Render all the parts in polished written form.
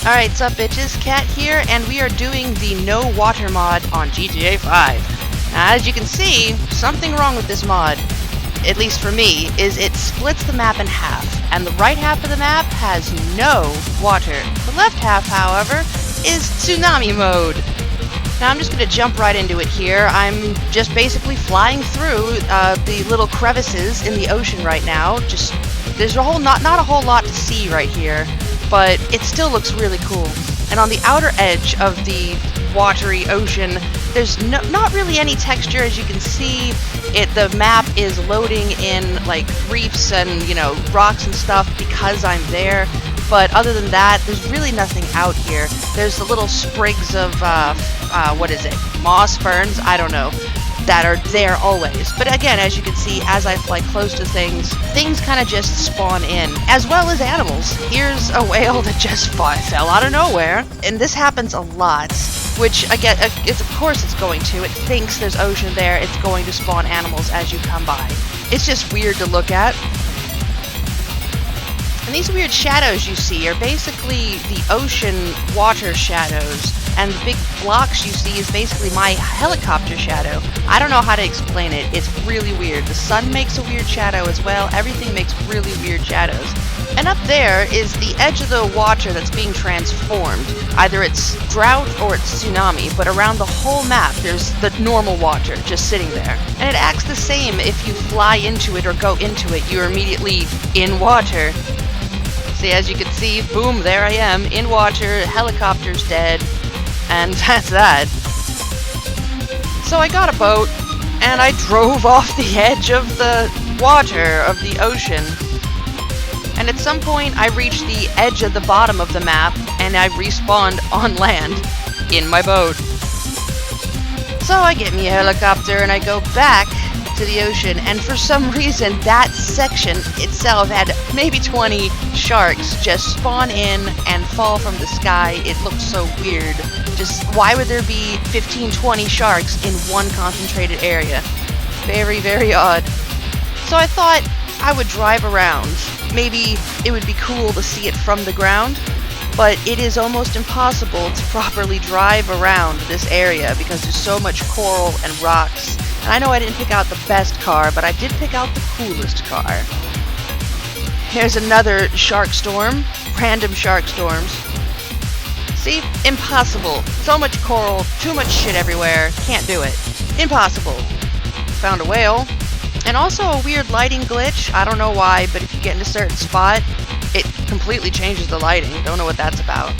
Alright, what's up bitches? Cat here, and we are doing the No Water mod on GTA 5. Now, as you can see, something wrong with this mod, at least for me, is it splits the map in half, and the right half of the map has no water. The left half, however, is tsunami mode. Now I'm just going to jump right into it here. I'm just basically flying through the little crevices in the ocean right now. There's not a whole lot to see right here, but it still looks really cool. And on the outer edge of the watery ocean, there's not really any texture. As you can see, the map is loading in like reefs and rocks and stuff because I'm there. But other than that, there's really nothing out here. There's the little sprigs of moss ferns, I don't know, that are there always. But again, as you can see, as I fly close to things kind of just spawn in, as well as animals. Here's a whale that just fell out of nowhere, and this happens a lot, which again, of course it's going to. It thinks there's ocean there, it's going to spawn animals as you come by. It's just weird to look at. And these weird shadows you see are basically the ocean water shadows, and the big blocks you see is basically my helicopter shadow. I don't know how to explain it. It's really weird. The sun makes a weird shadow as well. Everything makes really weird shadows. And up there is the edge of the water that's being transformed. Either it's drought or it's tsunami, but around the whole map there's the normal water just sitting there. And it acts the same if you fly into it or go into it. You're immediately in water. See, as you can see, boom, there I am, in water, helicopter's dead, and that's that. So I got a boat, and I drove off the edge of the water, of the ocean. And at some point, I reached the edge of the bottom of the map, and I respawned on land, in my boat. So I get me a helicopter, and I go back to the ocean, and for some reason that section itself had maybe 20 sharks just spawn in and fall from the sky. It looked so weird. Just why would there be 15-20 sharks in one concentrated area? Very, very odd. So I thought I would drive around. Maybe it would be cool to see it from the ground, but it is almost impossible to properly drive around this area because there's so much coral and rocks. And I know I didn't pick out the best car, but I did pick out the coolest car. Here's another shark storm. Random shark storms. See? Impossible. So much coral, too much shit everywhere. Can't do it. Impossible. Found a whale. And also a weird lighting glitch. I don't know why, but if you get in a certain spot, it completely changes the lighting. Don't know what that's about.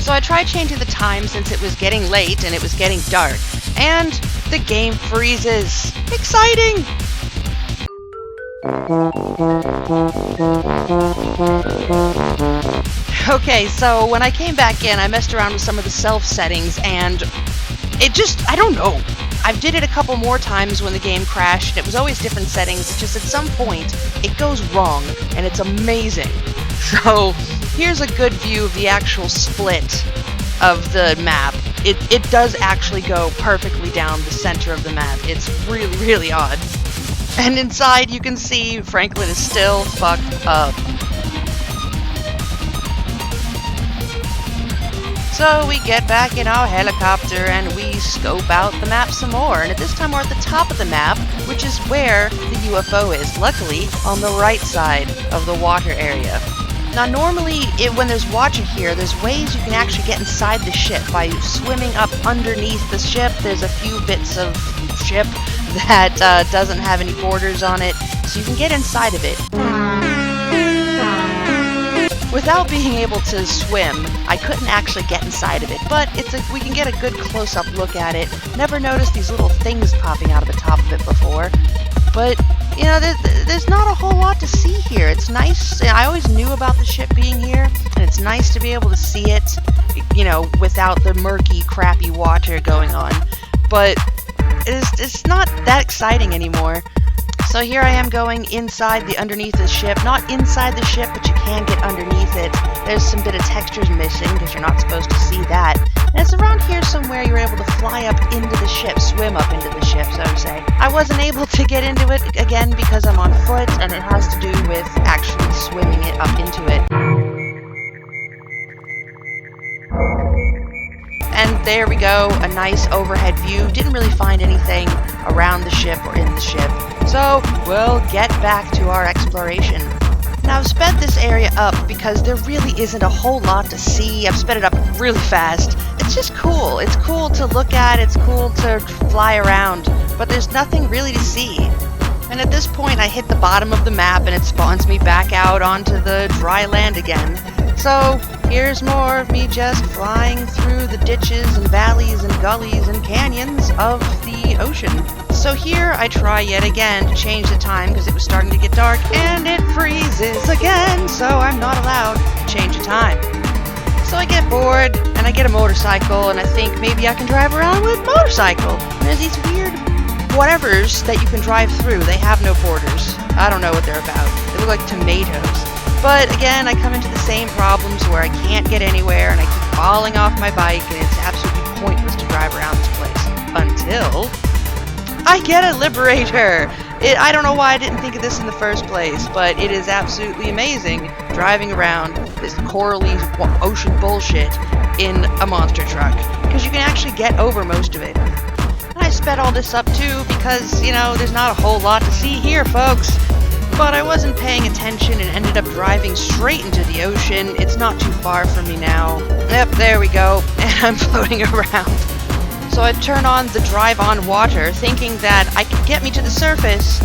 So I tried changing the time since it was getting late and it was getting dark. And the game freezes. Exciting! Okay, so when I came back in, I messed around with some of the self settings, and I don't know. I did it a couple more times when the game crashed, and it was always different settings. It's just at some point, it goes wrong, and it's amazing. So, here's a good view of the actual split of the map. It does actually go perfectly down the center of the map. It's really, really odd. And inside you can see Franklin is still fucked up. So we get back in our helicopter and we scope out the map some more. And at this time we're at the top of the map, which is where the UFO is. Luckily, on the right side of the water area. Now normally, when there's water here, there's ways you can actually get inside the ship by swimming up underneath the ship. There's a few bits of ship that doesn't have any borders on it, so you can get inside of it. Without being able to swim, I couldn't actually get inside of it, but we can get a good close-up look at it. Never noticed these little things popping out of the top of it before, but there's not a whole lot to see here. It's nice. I always knew about the ship being here, and it's nice to be able to see it, without the murky, crappy water going on. But it's not that exciting anymore. So here I am going underneath the ship. Not inside the ship, but you can get underneath it. There's some bit of textures missing because you're not supposed to see that. And it's around here somewhere you're able to fly up into the ship, swim up into the ship, so to say. I wasn't able to get into it again because I'm on foot, and it has to do with actually swimming it up into it. there we go, a nice overhead view. Didn't really find anything around the ship or in the ship. So, we'll get back to our exploration. Now, I've sped this area up because there really isn't a whole lot to see. I've sped it up really fast. It's just cool. It's cool to look at. It's cool to fly around. But there's nothing really to see. And at this point, I hit the bottom of the map and it spawns me back out onto the dry land again. So, here's more of me just flying through the ditches and valleys and gullies and canyons of the ocean. So here I try yet again to change the time because it was starting to get dark and it freezes again, so I'm not allowed to change the time. So I get bored and I get a motorcycle and I think maybe I can drive around with a motorcycle. And there's these weird whatevers that you can drive through. They have no borders. I don't know what they're about. They look like tomatoes. But again, I come into the same problems where I can't get anywhere and I keep falling off my bike and it's absolutely pointless to drive around this place. Until I get a liberator! I don't know why I didn't think of this in the first place, but it is absolutely amazing driving around this corally ocean bullshit in a monster truck. Because you can actually get over most of it. And I sped all this up too because, you know, there's not a whole lot to see here, folks. But I wasn't paying attention and ended up driving straight into the ocean. It's not too far from me now. Yep, there we go. And I'm floating around. So I'd turn on the drive on water, thinking that I could get me to the surface,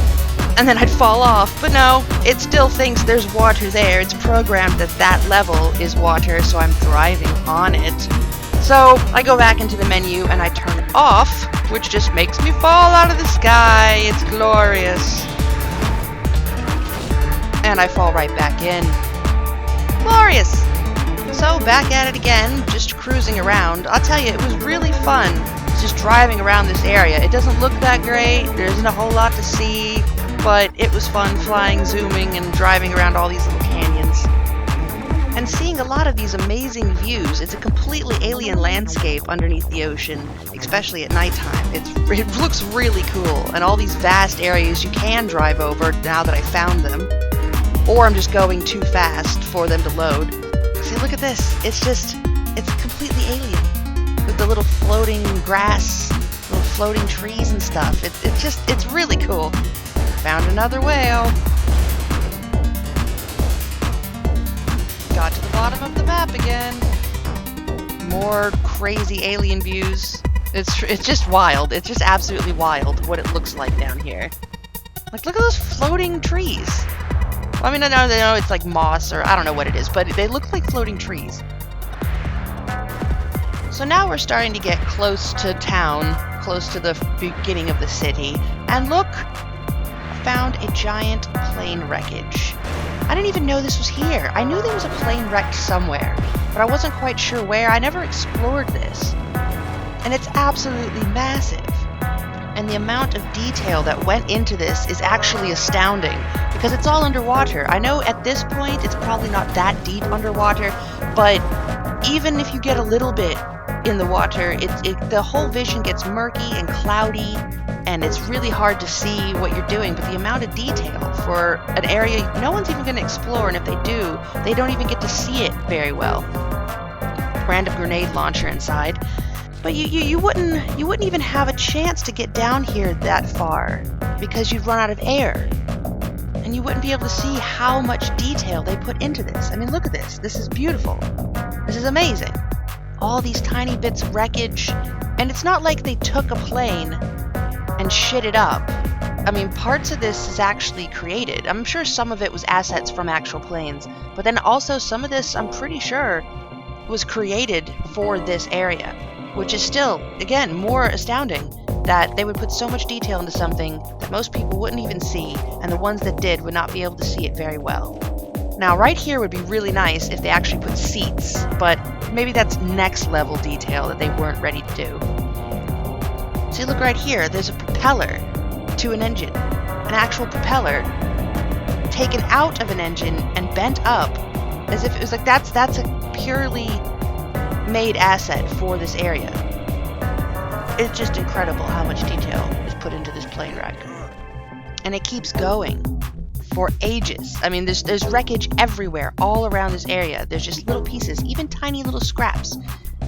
and then I'd fall off. But no, it still thinks there's water there. It's programmed that that level is water, so I'm driving on it. So I go back into the menu and I turn it off, which just makes me fall out of the sky. It's glorious. And I fall right back in. Glorious! So back at it again, just cruising around. I'll tell you, it was really fun just driving around this area. It doesn't look that great, there isn't a whole lot to see, but it was fun flying, zooming, and driving around all these little canyons. And seeing a lot of these amazing views. It's a completely alien landscape underneath the ocean, especially at nighttime. It looks really cool, and all these vast areas you can drive over now that I found them. Or I'm just going too fast for them to load. See, look at this. It's completely alien. With the little floating grass, little floating trees and stuff. It's really cool. Found another whale. Got to the bottom of the map again. More crazy alien views. It's just wild. It's just absolutely wild what it looks like down here. Like, look at those floating trees. I mean, I know it's like moss or I don't know what it is, but they look like floating trees. So now we're starting to get close to town, close to the beginning of the city. And look, found a giant plane wreckage. I didn't even know this was here. I knew there was a plane wrecked somewhere, but I wasn't quite sure where. I never explored this. And it's absolutely massive. And the amount of detail that went into this is actually astounding because it's all underwater. I know at this point it's probably not that deep underwater, but even if you get a little bit in the water, the whole vision gets murky and cloudy, and it's really hard to see what you're doing. But the amount of detail for an area no one's even going to explore, and if they do, they don't even get to see it very well. Random grenade launcher inside. But you wouldn't even have a chance to get down here that far because you'd run out of air. And you wouldn't be able to see how much detail they put into this. I mean, look at this. This is beautiful. This is amazing. All these tiny bits of wreckage. And it's not like they took a plane and shit it up. I mean, parts of this is actually created. I'm sure some of it was assets from actual planes. But then also some of this, I'm pretty sure, was created for this area. Which is still, again, more astounding that they would put so much detail into something that most people wouldn't even see, and the ones that did would not be able to see it very well. Now, right here would be really nice if they actually put seats, but maybe that's next level detail that they weren't ready to do. See, look right here, there's a propeller to an engine. An actual propeller taken out of an engine and bent up as if it was like that's a purely made asset for this area. It's just incredible how much detail is put into this plane wreck. And it keeps going for ages. I mean, there's wreckage everywhere, all around this area. There's just little pieces, even tiny little scraps.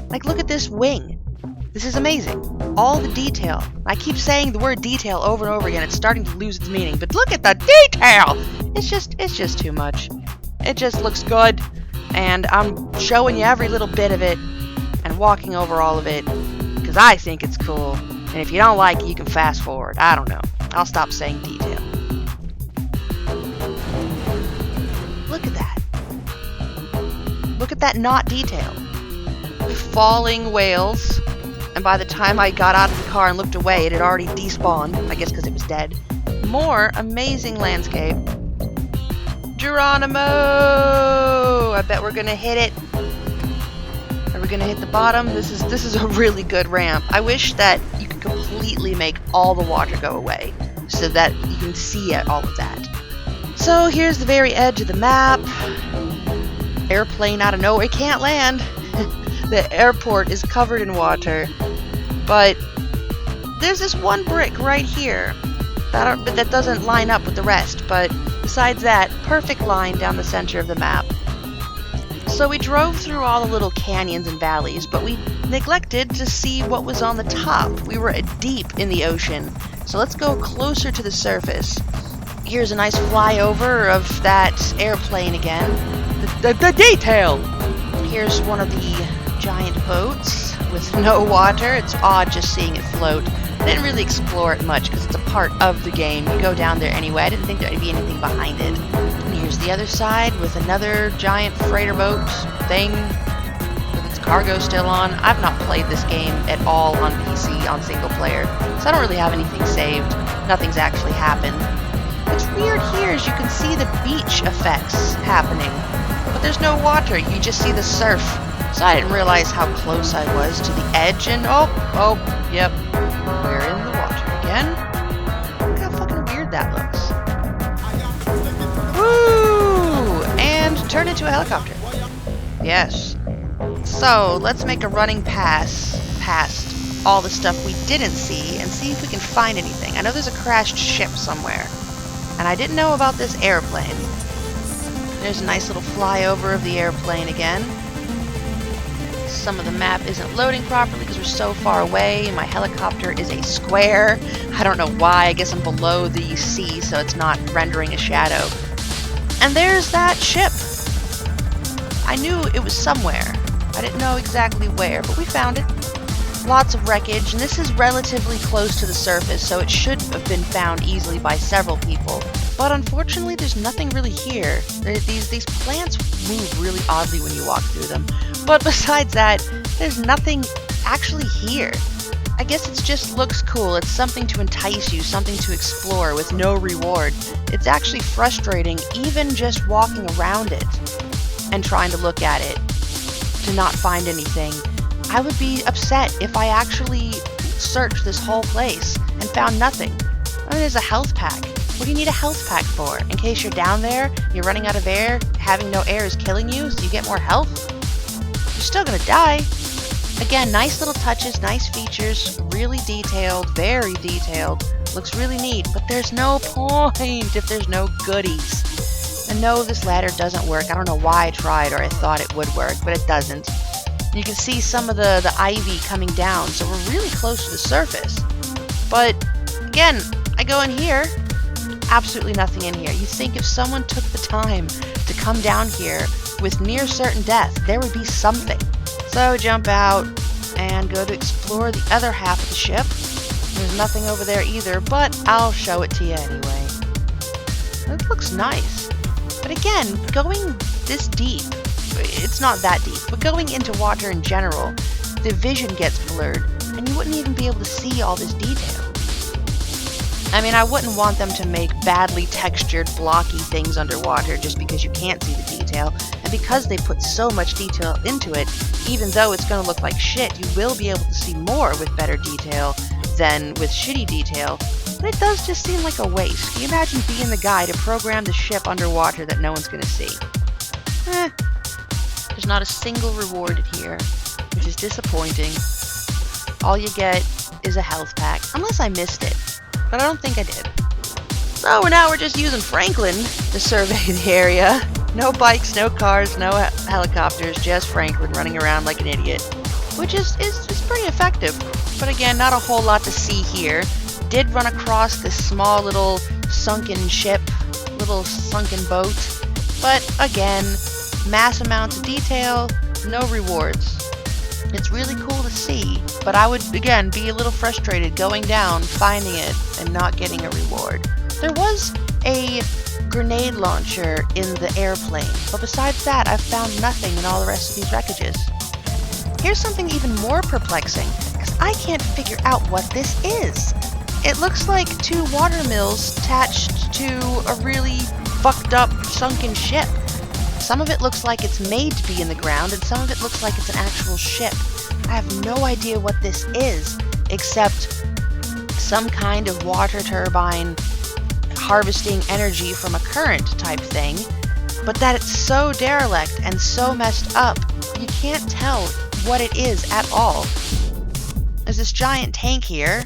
Like, look at this wing. This is amazing. All the detail. I keep saying the word detail over and over again. It's starting to lose its meaning. But look at the detail! It's just too much. It just looks good. And I'm showing you every little bit of it and walking over all of it because I think it's cool. And if you don't like it, you can fast forward. I don't know. I'll stop saying detail. Look at that. Look at that not detail. Falling whales. And by the time I got out of the car and looked away, it had already despawned. I guess because it was dead. More amazing landscape. Geronimo! I bet we're gonna hit it. Are we gonna hit the bottom? This is a really good ramp. I wish that you could completely make all the water go away so that you can see all of that. So here's the very edge of the map. Airplane out of nowhere. It can't land. The airport is covered in water. But there's this one brick right here that doesn't line up with the rest. But besides that, perfect line down the center of the map. So we drove through all the little canyons and valleys, but we neglected to see what was on the top. We were deep in the ocean. So let's go closer to the surface. Here's a nice flyover of that airplane again. The detail! Here's one of the giant boats with no water. It's odd just seeing it float. I didn't really explore it much because it's a part of the game. You go down there anyway. I didn't think there'd be anything behind it. And here's the other side with another giant freighter boat thing with its cargo still on. I've not played this game at all on PC on single player, so I don't really have anything saved. Nothing's actually happened. What's weird here is you can see the beach effects happening, but there's no water. You just see the surf. So I didn't realize how close I was to the edge, and yep, we're in the water again. Look how fucking weird that looks. Woo! And turn into a helicopter. Yes. So let's make a running pass past all the stuff we didn't see and see if we can find anything. I know there's a crashed ship somewhere, and I didn't know about this airplane. There's a nice little flyover of the airplane again. Some of the map isn't loading properly because we're so far away. My helicopter is a square. I don't know why. I guess I'm below the sea, so it's not rendering a shadow. And there's that ship. I knew it was somewhere. I didn't know exactly where, but we found it. Lots of wreckage, and this is relatively close to the surface, so it should have been found easily by several people. But unfortunately, there's nothing really here. These plants move really oddly when you walk through them. But besides that, there's nothing actually here. I guess it just looks cool. It's something to entice you, something to explore with no reward. It's actually frustrating, even just walking around it and trying to look at it, to not find anything. I would be upset if I actually searched this whole place and found nothing. I mean, there's a health pack. What do you need a health pack for? In case you're down there, you're running out of air, having no air is killing you, so you get more health? You're still gonna die. Again, nice little touches, nice features, really detailed, very detailed. Looks really neat, but there's no point if there's no goodies. And no, this ladder doesn't work. I don't know why I tried or I thought it would work, but it doesn't. You can see some of the ivy coming down, so we're really close to the surface. But again, I go in here, absolutely nothing in here. You'd think if someone took the time to come down here with near certain death, there would be something. So jump out and go to explore the other half of the ship. There's nothing over there either, but I'll show it to you anyway. It looks nice. But again, going this deep, it's not that deep, but going into water in general, the vision gets blurred, and you wouldn't even be able to see all this detail. I mean, I wouldn't want them to make badly textured, blocky things underwater just because you can't see the detail, and because they put so much detail into it, even though it's going to look like shit, you will be able to see more with better detail than with shitty detail. But it does just seem like a waste. Can you imagine being the guy to program the ship underwater that no one's going to see? There's not a single reward here, which is disappointing. All you get is a health pack, unless I missed it, but I don't think I did. So now we're just using Franklin to survey the area. No bikes, no cars, no helicopters, just Franklin running around like an idiot. which is pretty effective. But again, not a whole lot to see here. Did run across this small little sunken ship, little sunken boat, but again, mass amounts of detail, no rewards. It's really cool to see, but I would, again, be a little frustrated going down, finding it, and not getting a reward. There was a grenade launcher in the airplane, but besides that, I've found nothing in all the rest of these wreckages. Here's something even more perplexing, because I can't figure out what this is. It looks like two water mills attached to a really fucked up sunken ship. Some of it looks like it's made to be in the ground, and some of it looks like it's an actual ship. I have no idea what this is, except some kind of water turbine harvesting energy from a current type thing, but that it's so derelict and so messed up, you can't tell what it is at all. There's this giant tank here.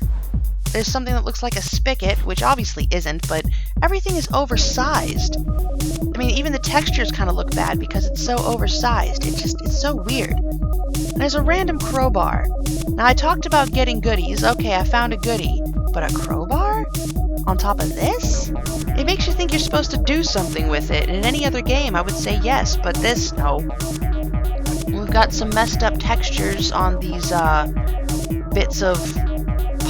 There's something that looks like a spigot, which obviously isn't, but everything is oversized. I mean, even the textures kind of look bad because it's so oversized. It's so weird. And there's a random crowbar. Now, I talked about getting goodies. Okay, I found a goodie. But a crowbar? On top of this? It makes you think you're supposed to do something with it. In any other game, I would say yes, but this, no. We've got some messed up textures on these bits of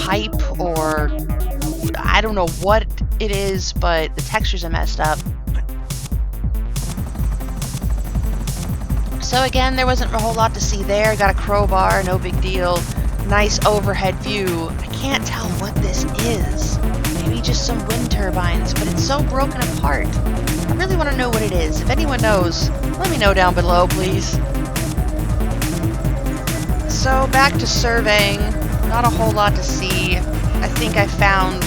pipe, or I don't know what it is, but the textures are messed up. So again, there wasn't a whole lot to see there. Got a crowbar, no big deal. Nice overhead view. I can't tell what this is. Maybe just some wind turbines, but it's so broken apart. I really want to know what it is. If anyone knows, let me know down below, please. So back to surveying. Not a whole lot to see. I think I found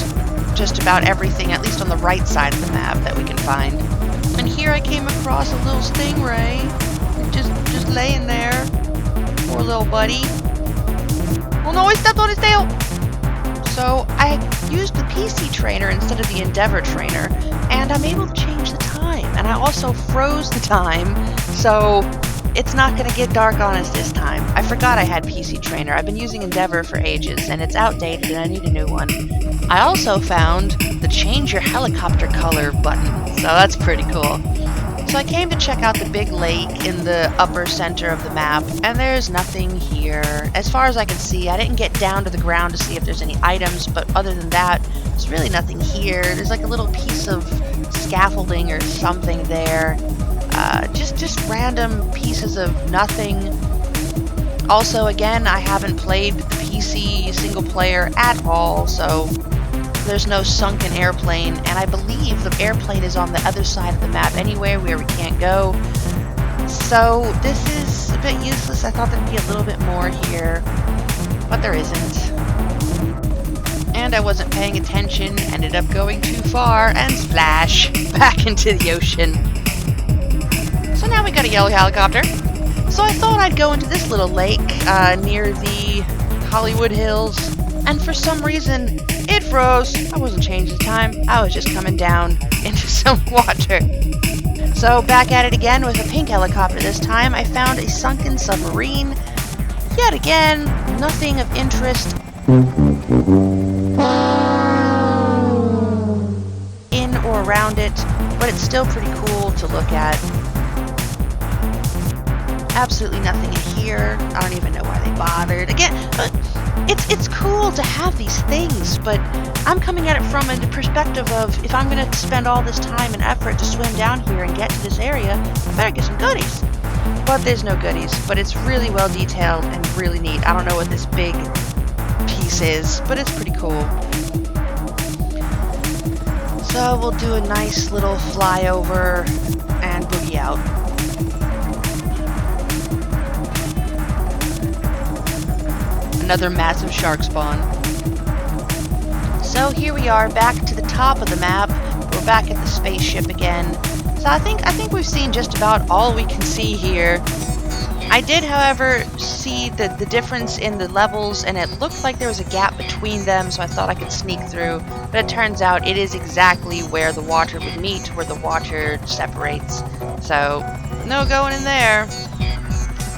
just about everything, at least on the right side of the map, that we can find. And here I came across a little stingray, just laying there. Poor little buddy. Oh no, I stepped on his tail! So I used the PC trainer instead of the Endeavor trainer, and I'm able to change the time. And I also froze the time, so it's not going to get dark on us this time. I forgot I had PC Trainer. I've been using Endeavor for ages, and it's outdated, and I need a new one. I also found the Change Your Helicopter Color button, so that's pretty cool. So I came to check out the big lake in the upper center of the map, and there's nothing here. As far as I can see, I didn't get down to the ground to see if there's any items, but other than that, there's really nothing here. There's like a little piece of scaffolding or something there. Just random pieces of nothing. Also, again, I haven't played the PC single player at all, so there's no sunken airplane, and I believe the airplane is on the other side of the map anyway, where we can't go. So this is a bit useless. I thought there'd be a little bit more here, but there isn't. And I wasn't paying attention, ended up going too far, and splash back into the ocean. So now we got a yellow helicopter. So I thought I'd go into this little lake near the Hollywood Hills, and for some reason it froze. I wasn't changing the time. I was just coming down into some water. So back at it again with a pink helicopter this time. I found a sunken submarine. Yet again, nothing of interest in or around it, but it's still pretty cool to look at. Absolutely nothing in here. I don't even know why they bothered. Again, it's cool to have these things, but I'm coming at it from a perspective of, if I'm going to spend all this time and effort to swim down here and get to this area, I better get some goodies. But there's no goodies, but it's really well detailed and really neat. I don't know what this big piece is, but it's pretty cool. So we'll do a nice little flyover and boogie out. Another massive shark spawn. So here we are, back to the top of the map. We're back at the spaceship again. So I think we've seen just about all we can see here. I did, however, see the difference in the levels, and it looked like there was a gap between them, so I thought I could sneak through. But it turns out it is exactly where the water would meet, where the water separates. So no going in there.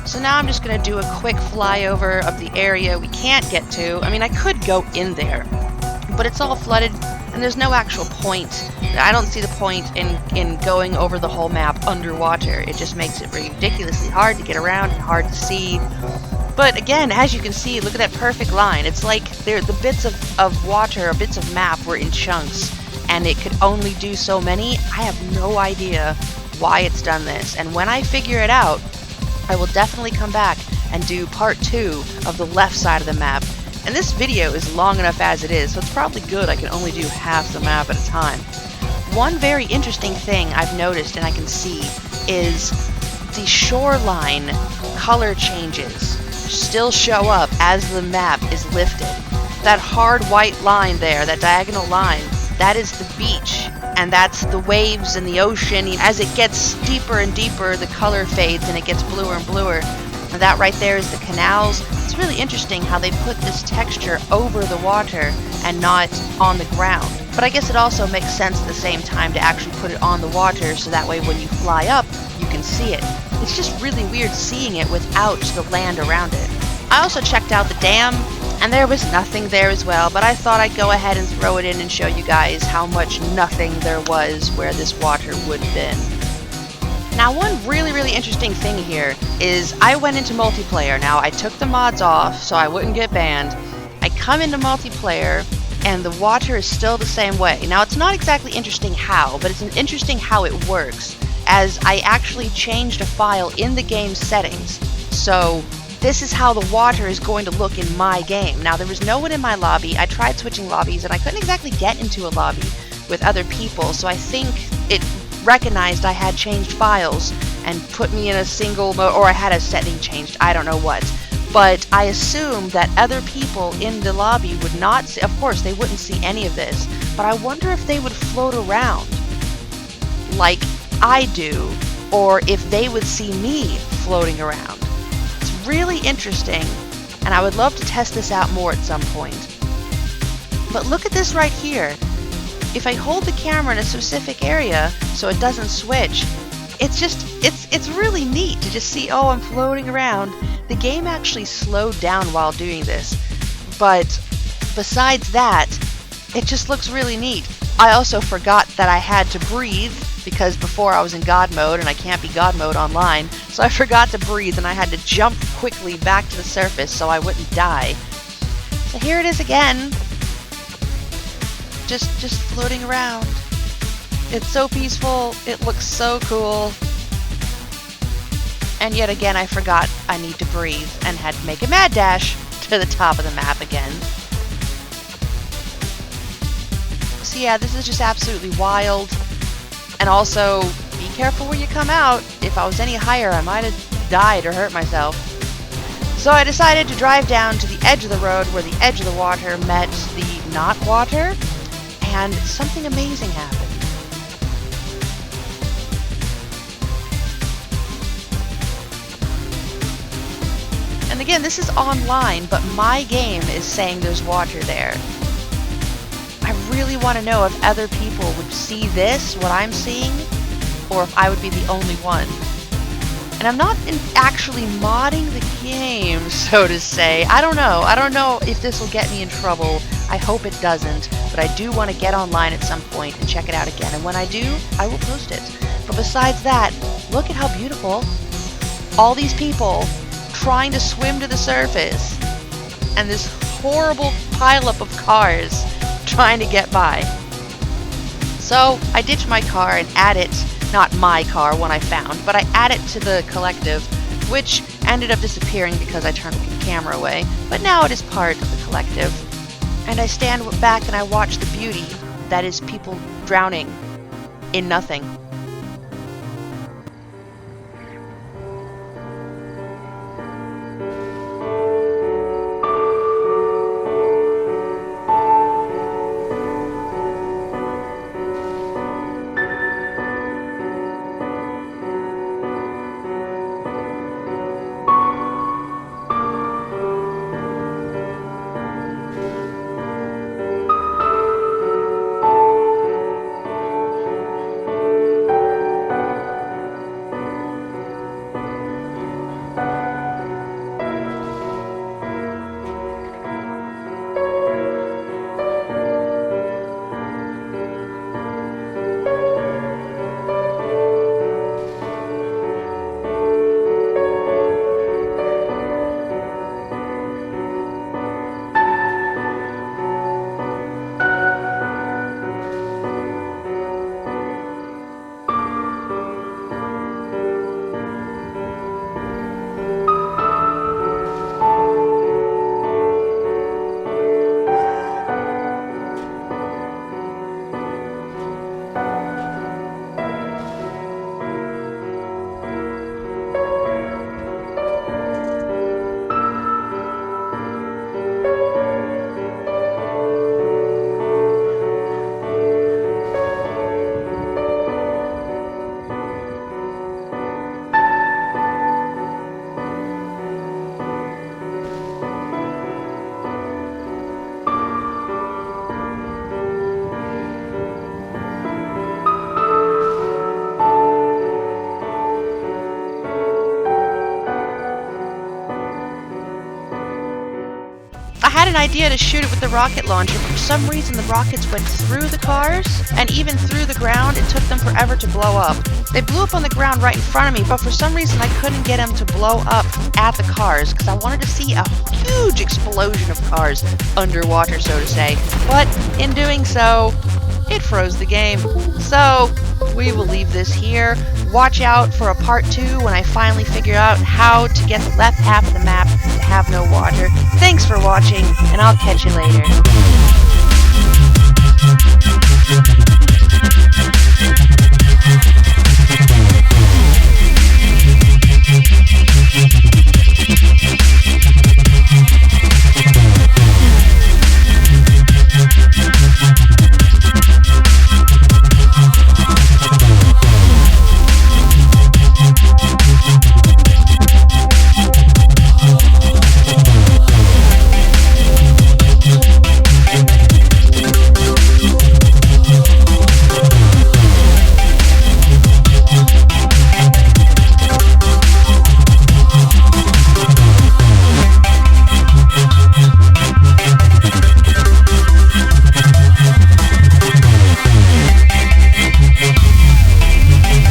So now I'm just going to do a quick flyover of the area we can't get to. I mean, I could go in there, but it's all flooded and there's no actual point. I don't see the point in going over the whole map underwater. It just makes it ridiculously hard to get around and hard to see. But again, as you can see, look at that perfect line. It's like the bits of water or bits of map were in chunks, and it could only do so many. I have no idea why it's done this. And when I figure it out, I will definitely come back and do part 2 of the left side of the map. And this video is long enough as it is, so it's probably good I can only do half the map at a time. One very interesting thing I've noticed and I can see is the shoreline color changes still show up as the map is lifted. That hard white line there, that diagonal line, that is the beach, and that's the waves and the ocean. As it gets deeper and deeper, the color fades and it gets bluer and bluer. And that right there is the canals. It's really interesting how they put this texture over the water and not on the ground. But I guess it also makes sense at the same time to actually put it on the water so that way when you fly up, you can see it. It's just really weird seeing it without the land around it. I also checked out the dam, and there was nothing there as well, but I thought I'd go ahead and throw it in and show you guys how much nothing there was where this water would have been. Now, one really interesting thing here is I went into multiplayer. Now, I took the mods off so I wouldn't get banned. I come into multiplayer, and the water is still the same way. Now, it's not exactly interesting how, but it's interesting how it works, as I actually changed a file in the game settings. So this is how the water is going to look in my game. Now, there was no one in my lobby. I tried switching lobbies, and I couldn't exactly get into a lobby with other people, so I think it recognized I had changed files and put me in a single mode, or I had a setting changed, I don't know what. But I assumed that other people in the lobby would not see, of course they wouldn't see any of this, but I wonder if they would float around like I do, or if they would see me floating around. It's really interesting, and I would love to test this out more at some point. But look at this right here. If I hold the camera in a specific area so it doesn't switch, it's really neat to just see, oh, I'm floating around. The game actually slowed down while doing this, but besides that, it just looks really neat. I also forgot that I had to breathe, because before I was in God mode, and I can't be God mode online, so I forgot to breathe and I had to jump quickly back to the surface so I wouldn't die. So here it is again, just floating around. It's so peaceful, it looks so cool. And yet again, I forgot I need to breathe and had to make a mad dash to the top of the map again. So yeah, this is just absolutely wild. And also, be careful where you come out. If I was any higher, I might have died or hurt myself. So I decided to drive down to the edge of the road where the edge of the water met the not water, and something amazing happened. And again, this is online, but my game is saying there's water there. I really want to know if other people would see this, what I'm seeing, or if I would be the only one. And I'm not actually modding the game, so to say. I don't know. I don't know if this will get me in trouble. I hope it doesn't, but I do want to get online at some point and check it out again. And when I do, I will post it. But besides that, look at how beautiful. All these people trying to swim to the surface, and this horrible pileup of cars trying to get by. So I ditched my car and add it, not my car, one I found, but I add it to the collective, which ended up disappearing because I turned the camera away, but now it is part of the collective. And I stand back and I watch the beauty that is people drowning in nothing. I had an idea to shoot it with the rocket launcher, but for some reason the rockets went through the cars, and even through the ground, it took them forever to blow up. They blew up on the ground right in front of me, but for some reason I couldn't get them to blow up at the cars, because I wanted to see a huge explosion of cars underwater, so to say. But in doing so, it froze the game. So, we will leave this here. Watch out for a part 2 when I finally figure out how to get the left half of the map to have no water. Thanks for watching, and I'll catch you later.